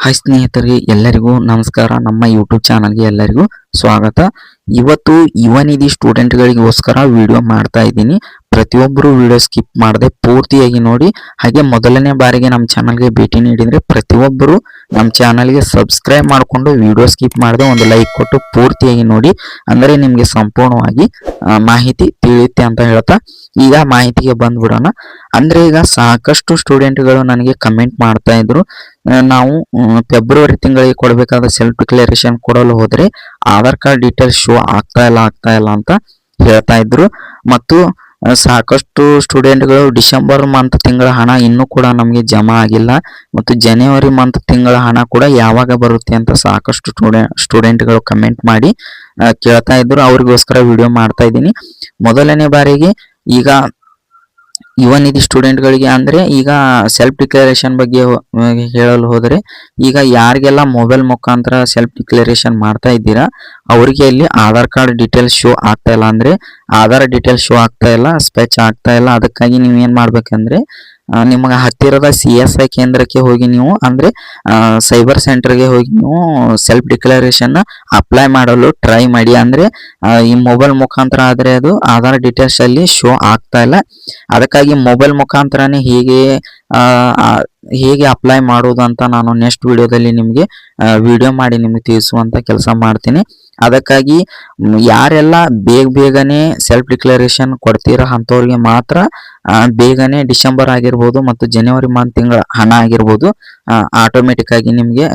Hi ಸ್ನೇಹಿತರಿಗೆ ಎಲ್ಲರಿಗೂ ನಮಸ್ಕಾರ. ನಮ್ಮ ಯೂಟ್ಯೂಬ್ ಚಾನಲ್ಗೆ ಎಲ್ಲರಿಗೂ ಸ್ವಾಗತ. ಇವತ್ತು ಯುವನಿಧಿ ಸ್ಟೂಡೆಂಟ್ಗಳಿಗೋಸ್ಕರ ವಿಡಿಯೋ ಮಾಡ್ತಾ ಇದ್ದೀನಿ. ಪ್ರತಿಯೊಬ್ಬರು ವಿಡಿಯೋ ಸ್ಕಿಪ್ ಮಾಡದೆ ಪೂರ್ತಿಯಾಗಿ ನೋಡಿ. ಹಾಗೆ ಮೊದಲನೇ ಬಾರಿಗೆ ನಮ್ಮ ಚಾನಲ್ಗೆ ಭೇಟಿ ನೀಡಿದರೆ ಪ್ರತಿಯೊಬ್ಬರು ನಮ್ಮ ಚಾನಲ್ಗೆ ಸಬ್ಸ್ಕ್ರೈಬ್ ಮಾಡಿಕೊಂಡು ವಿಡಿಯೋ ಸ್ಕಿಪ್ ಮಾಡದೆ ಒಂದು ಲೈಕ್ ಕೊಟ್ಟು ಪೂರ್ತಿಯಾಗಿ ನೋಡಿ. ಅಂದರೆ ನಿಮಗೆ ಸಂಪೂರ್ಣವಾಗಿ ಮಾಹಿತಿ ತಿಳಿಯುತ್ತೆ ಅಂತ ಹೇಳ್ತಾ ಈಗ ಮಾಹಿತಿಗೆ ಬಂದ್ಬಿಡೋಣ. ಅಂದ್ರೆ ಈಗ ಸಾಕಷ್ಟು ಸ್ಟೂಡೆಂಟ್ಗಳು ನನಗೆ ಕಮೆಂಟ್ ಮಾಡ್ತಾ ಇದ್ರು, ನಾವು ಫೆಬ್ರವರಿ ತಿಂಗಳಿಗೆ ಕೊಡಬೇಕಾದ ಸೆಲ್ಫ್ ಡಿಕ್ಲರೇಷನ್ ಕೊಡಲು ಹೋದ್ರೆ ಆಧಾರ್ ಕಾರ್ಡ್ ಡೀಟೇಲ್ಸ್ ಶೋ ಆಗ್ತಾ ಇಲ್ಲ ಅಂತ ಹೇಳ್ತಾ ಇದ್ರು. ಮತ್ತು ಸಾಕಷ್ಟು ಸ್ಟೂಡೆಂಟ್ಗಳು ಡಿಸೆಂಬರ್ ಮಂತ್ ತಿಂಗಳ ಹಣ ಇನ್ನೂ ಕೂಡ ನಮಗೆ ಜಮಾ ಆಗಿಲ್ಲ ಮತ್ತು ಜನವರಿ ಮಂತ್ ತಿಂಗಳ ಹಣ ಕೂಡ ಯಾವಾಗ ಬರುತ್ತೆ ಅಂತ ಸಾಕಷ್ಟು ಸ್ಟೂಡೆಂಟ್ಗಳು ಕಮೆಂಟ್ ಮಾಡಿ ಕೇಳ್ತಾ ಇದ್ರು. ಅವ್ರಿಗೋಸ್ಕರ ವಿಡಿಯೋ ಮಾಡ್ತಾ ಇದ್ದೀನಿ. ಮೊದಲನೇ ಬಾರಿಗೆ ಈಗ ಯುವನಿಧಿ ಸ್ಟೂಡೆಂಟ್ಗಳಿಗೆ ಅಂದ್ರೆ ಈಗ ಸೆಲ್ಫ್ ಡಿಕ್ಲರೇಷನ್ ಬಗ್ಗೆ ಹೇಳಲು ಹೋದರೆ, ಈಗ ಯಾರಿಗೆಲ್ಲ ಮೊಬೈಲ್ ಮುಖಾಂತರ ಸೆಲ್ಫ್ ಡಿಕ್ಲರೇಷನ್ ಮಾಡ್ತಾ ಇದ್ದೀರಾ ಅವರಿಗೆ ಇಲ್ಲಿ ಆಧಾರ್ ಕಾರ್ಡ್ ಡೀಟೇಲ್ಸ್ ಶೋ ಆಗ್ತಾ ಇಲ್ಲ, ಅಂದ್ರೆ ಆಧಾರ್ ಡೀಟೇಲ್ಸ್ ಶೋ ಆಗ್ತಾ ಇಲ್ಲ, ಸ್ಪೆಚ್ ಆಗ್ತಾ ಇಲ್ಲ. ಅದಕ್ಕಾಗಿ ನೀವು ಏನ್ ಮಾಡ್ಬೇಕಂದ್ರೆ ನಿಮಗೆ ಹತ್ತಿರದ CSI ಕೇಂದ್ರಕ್ಕೆ ಹೋಗಿ ನೀವು ಅಂದ್ರೆ ಸೈಬರ್ ಸೆಂಟರ್ಗೆ ಹೋಗಿ ನೀವು ಸೆಲ್ಫ್ ಡಿಕ್ಲರೇಷನ್ ಅಪ್ಲೈ ಮಾಡಲು ಟ್ರೈ ಮಾಡಿ. ಅಂದ್ರೆ ಈ ಮೊಬೈಲ್ ಮುಖಾಂತರ ಆದ್ರೆ ಅದು ಆಧಾರ್ ಡೀಟೇಲ್ಸ್ ಅಲ್ಲಿ ಶೋ ಆಗ್ತಾ ಇಲ್ಲ. ಅದಕ್ಕಾಗಿ ಮೊಬೈಲ್ ಮುಖಾಂತರನೇ ಹೇಗೆ ಅಪ್ಲೈ ಮಾಡೋದು ಅಂತ ನಾನು ನೆಕ್ಸ್ಟ್ ವಿಡಿಯೋದಲ್ಲಿ ನಿಮಗೆ ವಿಡಿಯೋ ಮಾಡಿ ನಿಮಗೆ ತಿಳಿಸುವಂತ ಕೆಲಸ ಮಾಡ್ತೀನಿ. ಅದಕ್ಕಾಗಿ ಯಾರೆಲ್ಲ ಬೇಗನೆ ಸೆಲ್ಫ್ ಡಿಕ್ಲರೇಷನ್ ಕೊಡ್ತೀರಾ ಅಂತವ್ರಿಗೆ ಮಾತ್ರ ಬೇಗನೆ ಡಿಸೆಂಬರ್ ಆಗಿರ್ಬೋದು ಮತ್ತು ಜನವರಿ ಮಂತ್ ತಿಂಗಳ ಹಣ ಆಗಿರ್ಬೋದು ಆಟೋಮೆಟಿಕ್ ಆಗಿ ನಿಮಗೆ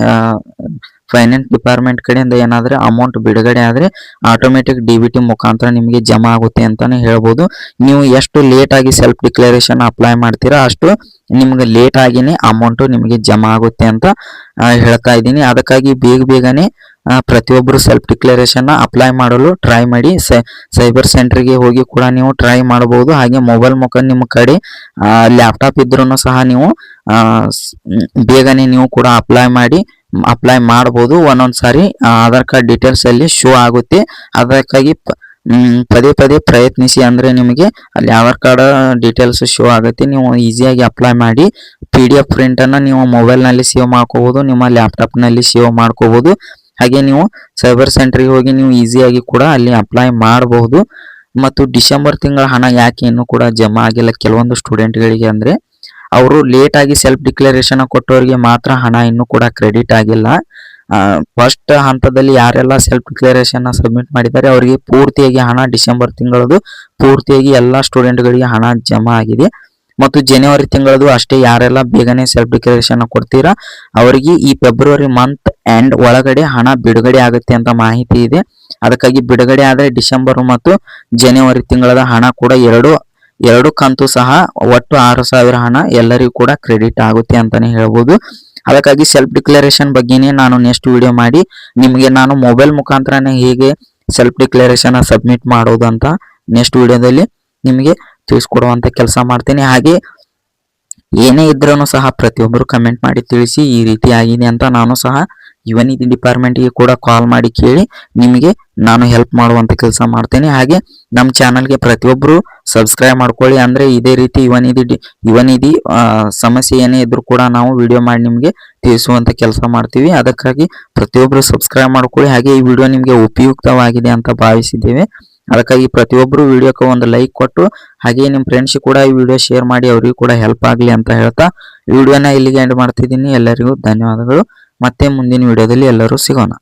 ಫೈನಾನ್ಸ್ ಡಿಪಾರ್ಟ್ಮೆಂಟ್ ಕಡೆಯಿಂದ ಏನಾದ್ರೆ ಅಮೌಂಟ್ ಬಿಡುಗಡೆ ಆದ್ರೆ ಆಟೋಮೆಟಿಕ್ DBT ಮುಖಾಂತರ ನಿಮಗೆ ಜಮಾ ಆಗುತ್ತೆ ಅಂತಾನೆ ಹೇಳ್ಬೋದು. ನೀವು ಎಷ್ಟು ಲೇಟ್ ಆಗಿ ಸೆಲ್ಫ್ ಡಿಕ್ಲರೇಷನ್ ಅಪ್ಲೈ ಮಾಡ್ತೀರಾ ಅಷ್ಟು ನಿಮ್ಗೆ ಲೇಟ್ ಆಗಿನೇ ಅಮೌಂಟ್ ನಿಮಗೆ ಜಮಾ ಆಗುತ್ತೆ ಅಂತ ಹೇಳ್ತಾ ಇದ್ದೀನಿ. ಅದಕ್ಕಾಗಿ ಬೇಗನೆ ಪ್ರತಿಯೊಬ್ಬರು ಸೆಲ್ಫ್ ಡಿಕ್ಲರೇಷನ್ ಅಪ್ಲೈ ಮಾಡಲು ಟ್ರೈ ಮಾಡಿ. ಸೈಬರ್ ಸೆಂಟರ್ಗೆ ಹೋಗಿ ಕೂಡ ನೀವು ಟ್ರೈ ಮಾಡಬಹುದು. ಹಾಗೆ ಮೊಬೈಲ್ ಮುಖ ನಿಮ್ಮ ಕಡೆ ಲ್ಯಾಪ್ಟಾಪ್ ಇದ್ರೂ ಸಹ ನೀವು ಬೇಗನೆ ನೀವು ಕೂಡ ಅಪ್ಲೈ ಮಾಡಬಹುದು. ಒಂದೊಂದ್ ಸಾರಿ ಆಧಾರ್ ಕಾರ್ಡ್ ಡೀಟೇಲ್ಸ್ ಅಲ್ಲಿ ಶೋ ಆಗುತ್ತೆ. ಅದಕ್ಕಾಗಿ ಪದೇ ಪ್ರಯತ್ನಿಸಿ. ಅಂದ್ರೆ ನಿಮಗೆ ಅಲ್ಲಿ ಆಧಾರ್ ಕಾರ್ಡ್ ಡೀಟೇಲ್ಸ್ ಶೋ ಆಗುತ್ತೆ. ನೀವು ಈಸಿಯಾಗಿ ಅಪ್ಲೈ ಮಾಡಿ. PDF ಪ್ರಿಂಟ್ ಅನ್ನ ನೀವು ಮೊಬೈಲ್ ನಲ್ಲಿ ಸೇವ್ ಮಾಡ್ಕೋಬಹುದು, ನಿಮ್ಮ ಲ್ಯಾಪ್ಟಾಪ್ ನಲ್ಲಿ ಸೇವ್ ಮಾಡ್ಕೋಬಹುದು. ಹಾಗೆ ನೀವು ಸೈಬರ್ ಸೆಂಟರ್ಗೆ ಹೋಗಿ ನೀವು ಈಸಿಯಾಗಿ ಕೂಡ ಅಲ್ಲಿ ಅಪ್ಲೈ ಮಾಡಬಹುದು. ಮತ್ತು ಡಿಸೆಂಬರ್ ತಿಂಗಳ ಹಣ ಯಾಕೆ ಇನ್ನೂ ಕೂಡ ಜಮಾ ಆಗಿಲ್ಲ ಕೆಲವೊಂದು ಸ್ಟೂಡೆಂಟ್ಗಳಿಗೆ ಅಂದ್ರೆ ಅವರು ಲೇಟ್ ಆಗಿ ಸೆಲ್ಫ್ ಡಿಕ್ಲರೇಷನ್ ಕೊಟ್ಟವರಿಗೆ ಮಾತ್ರ ಹಣ ಇನ್ನೂ ಕೂಡ ಕ್ರೆಡಿಟ್ ಆಗಿಲ್ಲ. ಫಸ್ಟ್ ಹಂತದಲ್ಲಿ ಯಾರೆಲ್ಲ ಸೆಲ್ಫ್ ಡಿಕ್ಲರೇಷನ್ ಸಬ್ಮಿಟ್ ಮಾಡಿದ್ದಾರೆ ಅವರಿಗೆ ಪೂರ್ತಿಯಾಗಿ ಹಣ ಡಿಸೆಂಬರ್ ತಿಂಗಳದು ಪೂರ್ತಿಯಾಗಿ ಎಲ್ಲಾ ಸ್ಟೂಡೆಂಟ್ಗಳಿಗೆ ಹಣ ಜಮಾ ಆಗಿದೆ. ಮತ್ತು ಜನವರಿ ತಿಂಗಳದು ಅಷ್ಟೇ. ಯಾರೆಲ್ಲ ಬೇಗನೆ ಸೆಲ್ಫ್ ಡಿಕ್ಲರೇಷನ್ ಕೊಡ್ತೀರಾ ಅವರಿಗೆ ಈ ಫೆಬ್ರವರಿ ಮಂತ್ ಎಂಡ್ ಒಳಗಡೆ ಹಣ ಬಿಡುಗಡೆ ಆಗುತ್ತೆ ಅಂತ ಮಾಹಿತಿ ಇದೆ. ಅದಕ್ಕಾಗಿ ಬಿಡುಗಡೆ ಆದ್ರೆ ಡಿಸೆಂಬರ್ ಮತ್ತು ಜನವರಿ ತಿಂಗಳದ ಹಣ ಕೂಡ ಎರಡು ಕಂತು ಸಹ ಒಟ್ಟು 6,000 ಹಣ ಎಲ್ಲರಿಗೂ ಕೂಡ ಕ್ರೆಡಿಟ್ ಆಗುತ್ತೆ ಅಂತಾನೆ ಹೇಳ್ಬೋದು. ಅದಕ್ಕಾಗಿ ಸೆಲ್ಫ್ ಡಿಕ್ಲರೇಷನ್ ಬಗ್ಗೆನೇ ನಾನು ನೆಕ್ಸ್ಟ್ ವಿಡಿಯೋ ಮಾಡಿ ನಿಮಗೆ ನಾನು ಮೊಬೈಲ್ ಮುಖಾಂತರನೇ ಹೇಗೆ ಸೆಲ್ಫ್ ಡಿಕ್ಲರೇಷನ್ ಸಬ್ಮಿಟ್ ಮಾಡೋದು ಅಂತ ನೆಕ್ಸ್ಟ್ ವಿಡಿಯೋದಲ್ಲಿ ನಿಮಗೆ ತಿಳಿಸ್ಕೊಡುವಂತ ಕೆಲಸ ಮಾಡ್ತೀನಿ. ಹಾಗೆ ಏನೇ ಇದ್ರೂ ಸಹ ಪ್ರತಿಯೊಬ್ಬರು ಕಮೆಂಟ್ ಮಾಡಿ ತಿಳಿಸಿ ಈ ರೀತಿ ಆಗಿದೆ ಅಂತ. ನಾನು ಸಹ ಯುವನಿಧಿ ಡಿಪಾರ್ಟ್ಮೆಂಟ್ಗೆ ಕೂಡ ಕಾಲ್ ಮಾಡಿ ಕೇಳಿ ನಿಮಗೆ ನಾನು ಹೆಲ್ಪ್ ಮಾಡುವಂತ ಕೆಲಸ ಮಾಡ್ತೇನೆ. ಹಾಗೆ ನಮ್ಮ ಚಾನಲ್ಗೆ ಪ್ರತಿಯೊಬ್ಬರು ಸಬ್ಸ್ಕ್ರೈಬ್ ಮಾಡ್ಕೊಳ್ಳಿ. ಅಂದ್ರೆ ಇದೇ ರೀತಿ ಯುವನಿಧಿ ಸಮಸ್ಯೆ ಏನೇ ಇದ್ರೂ ಕೂಡ ನಾವು ವಿಡಿಯೋ ಮಾಡಿ ನಿಮಗೆ ತಿಳಿಸುವಂತ ಕೆಲಸ ಮಾಡ್ತೀವಿ. ಅದಕ್ಕಾಗಿ ಪ್ರತಿಯೊಬ್ಬರು ಸಬ್ಸ್ಕ್ರೈಬ್ ಮಾಡ್ಕೊಳ್ಳಿ. ಹಾಗೆ ಈ ವಿಡಿಯೋ ನಿಮಗೆ ಉಪಯುಕ್ತವಾಗಿದೆ ಅಂತ ಭಾವಿಸಿದ್ದೇವೆ. ಅದಕ್ಕಾಗಿ ಪ್ರತಿಯೊಬ್ಬರು ವಿಡಿಯೋಕ್ಕೆ ಒಂದು ಲೈಕ್ ಕೊಟ್ಟು ಹಾಗೆ ನಿಮ್ಮ ಫ್ರೆಂಡ್ಸ್ ಕೂಡ ಈ ವಿಡಿಯೋ ಶೇರ್ ಮಾಡಿ ಅವರಿಗೂ ಕೂಡ ಹೆಲ್ಪ್ ಆಗಲಿ ಅಂತ ಹೇಳ್ತಾ ವಿಡಿಯೋನ ಇಲ್ಲಿಗೆ ಎಂಡ್ ಮಾಡ್ತಿದ್ದೀನಿ. ಎಲ್ಲರಿಗೂ ಧನ್ಯವಾದಗಳು. ಮತ್ತೆ ಮುಂದಿನ ವಿಡಿಯೋದಲ್ಲಿ ಎಲ್ಲರೂ ಸಿಗೋಣ.